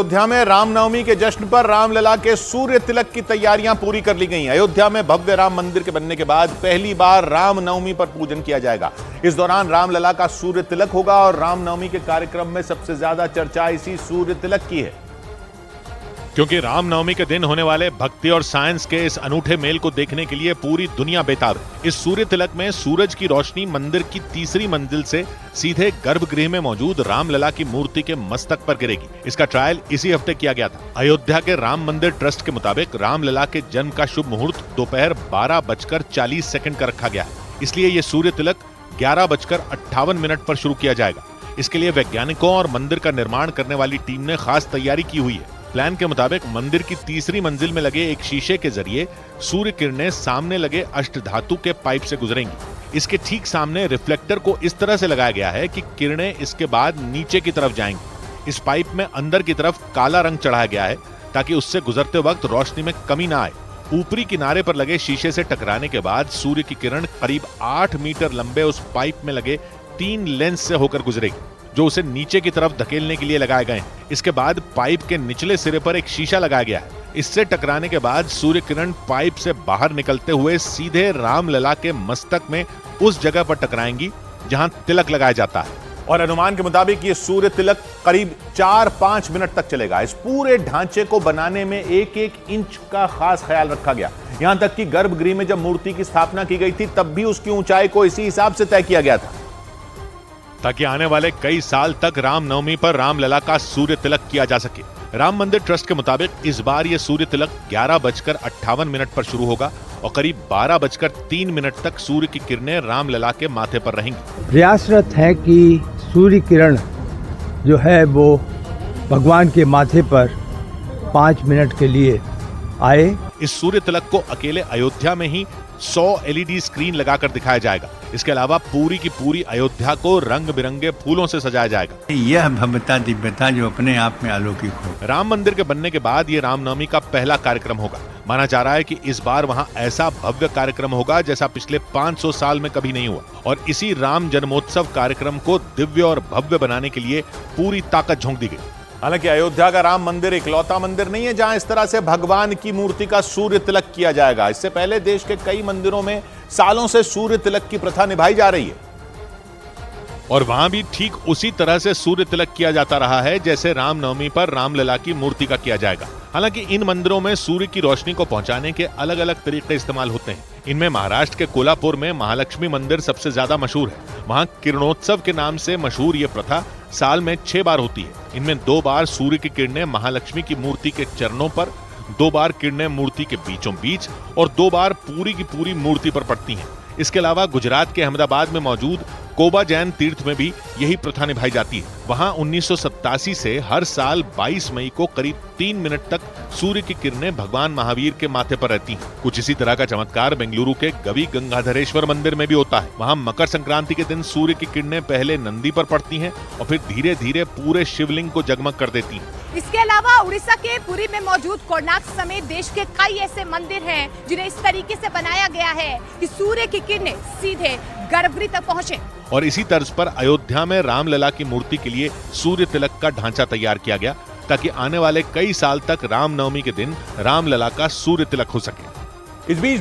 अयोध्या में रामनवमी के जश्न पर रामलला के सूर्य तिलक की तैयारियां पूरी कर ली गई। अयोध्या में भव्य राम मंदिर के बनने के बाद पहली बार रामनवमी पर पूजन किया जाएगा। इस दौरान रामलला का सूर्य तिलक होगा और रामनवमी के कार्यक्रम में सबसे ज्यादा चर्चा इसी सूर्य तिलक की है, क्योंकि रामनवमी के दिन होने वाले भक्ति और साइंस के इस अनूठे मेल को देखने के लिए पूरी दुनिया बेताब है। इस सूर्य तिलक में सूरज की रोशनी मंदिर की तीसरी मंजिल से सीधे गर्भगृह में मौजूद रामलला की मूर्ति के मस्तक पर गिरेगी। इसका ट्रायल इसी हफ्ते किया गया था। अयोध्या के राम मंदिर ट्रस्ट के मुताबिक रामलला के जन्म का शुभ मुहूर्त दोपहर 12:40 का रखा गया है। इसलिए ये सूर्य तिलक 11:58 पर शुरू किया जाएगा। इसके लिए वैज्ञानिकों और मंदिर का निर्माण करने वाली टीम ने खास तैयारी की हुई है। प्लान के मुताबिक मंदिर की तीसरी मंजिल में लगे एक शीशे के जरिए सूर्य किरणें सामने लगे अष्टधातु के पाइप से गुजरेंगी। इसके ठीक सामने रिफ्लेक्टर को इस तरह से लगाया गया है कि किरणें इसके बाद नीचे की तरफ जाएंगी। इस पाइप में अंदर की तरफ काला रंग चढ़ाया गया है ताकि उससे गुजरते वक्त रोशनी में कमी ना आए। ऊपरी किनारे पर लगे शीशे से टकराने के बाद सूर्य की किरण करीब 8 मीटर लंबे उस पाइप में लगे 3 लेंस से होकर गुजरेगी, जो उसे नीचे की तरफ धकेलने के लिए लगाए गए हैं। इसके बाद पाइप के निचले सिरे पर एक शीशा लगाया गया है। इससे टकराने के बाद सूर्य किरण पाइप से बाहर निकलते हुए सीधे रामलला के मस्तक में उस जगह पर टकराएंगी जहां तिलक लगाया जाता है। और अनुमान के मुताबिक ये सूर्य तिलक करीब 4-5 मिनट तक चलेगा। इस पूरे ढांचे को बनाने में 1-1 इंच का खास ख्याल रखा गया। यहां तक कि गर्भगृह में जब मूर्ति की स्थापना की गई थी तब भी उसकी ऊंचाई को इसी हिसाब से तय किया गया था, ताकि आने वाले कई साल तक रामनवमी पर रामलला का सूर्य तिलक किया जा सके। राम मंदिर ट्रस्ट के मुताबिक इस बार यह सूर्य तिलक 11:58 पर शुरू होगा और करीब 12:03 तक सूर्य की किरणें रामलला के माथे पर रहेंगी। प्रयासरत है कि सूर्य किरण जो है वो भगवान के माथे पर 5 मिनट के लिए आए। इस सूर्य तिलक को अकेले अयोध्या में ही 100 LED स्क्रीन लगाकर दिखाया जाएगा। इसके अलावा पूरी की पूरी अयोध्या को रंग बिरंगे फूलों से सजाया जाएगा। यह भव्यता दिव्यता जो अपने आप में अलौकिक हो। राम मंदिर के बनने के बाद ये रामनवमी का पहला कार्यक्रम होगा। माना जा रहा है कि इस बार वहां ऐसा भव्य कार्यक्रम होगा जैसा पिछले 500 साल में कभी नहीं हुआ। और इसी राम जन्मोत्सव कार्यक्रम को दिव्य और भव्य बनाने के लिए पूरी ताकत झोंक दी गई। हालांकि अयोध्या का राम मंदिर इकलौता मंदिर नहीं है जहां इस तरह से भगवान की मूर्ति का सूर्य तिलक किया जाएगा। इससे पहले देश के कई मंदिरों में सालों से सूर्य तिलक की प्रथा निभाई जा रही है और वहां भी ठीक उसी तरह से सूर्य तिलक किया जाता रहा है जैसे रामनवमी पर रामलला की मूर्ति का किया जाएगा। हालांकि इन मंदिरों में सूर्य की रोशनी को पहुंचाने के अलग अलग तरीके इस्तेमाल होते हैं। इनमें महाराष्ट्र के कोल्हापुर में महालक्ष्मी मंदिर सबसे ज्यादा मशहूर है। वहां किरणोत्सव के नाम से मशहूर ये प्रथा साल में 6 बार होती है। इनमें 2 बार सूर्य की किरणें महालक्ष्मी की मूर्ति के चरणों पर, 2 बार किरणें मूर्ति के बीचों बीच और 2 बार पूरी की पूरी मूर्ति पर पड़ती हैं। इसके अलावा गुजरात के अहमदाबाद में मौजूद कोबा जैन तीर्थ में भी यही प्रथा निभाई जाती है। वहां 1987 से हर साल 22 मई को करीब 3 मिनट तक सूर्य की किरणें भगवान महावीर के माथे पर रहती हैं। कुछ इसी तरह का चमत्कार बेंगलुरु के गवी गंगाधरेश्वर मंदिर में भी होता है। वहां मकर संक्रांति के दिन सूर्य की किरणें पहले नंदी पर पड़ती हैं और फिर धीरे धीरे पूरे शिवलिंग को जगमग कर देती हैं। इसके अलावा उड़ीसा के पुरी में मौजूद कोणार्क समेत देश के कई ऐसे मंदिर हैं जिन्हें इस तरीके से बनाया गया है कि सूर्य की किरणें सीधे गर्भगृह तक पहुंचे। और इसी तर्ज पर अयोध्या में रामलला की मूर्ति के लिए सूर्य तिलक का ढांचा तैयार किया गया ताकि आने वाले कई साल तक रामनवमी के दिन रामलला का सूर्य तिलक हो सके। इस बीच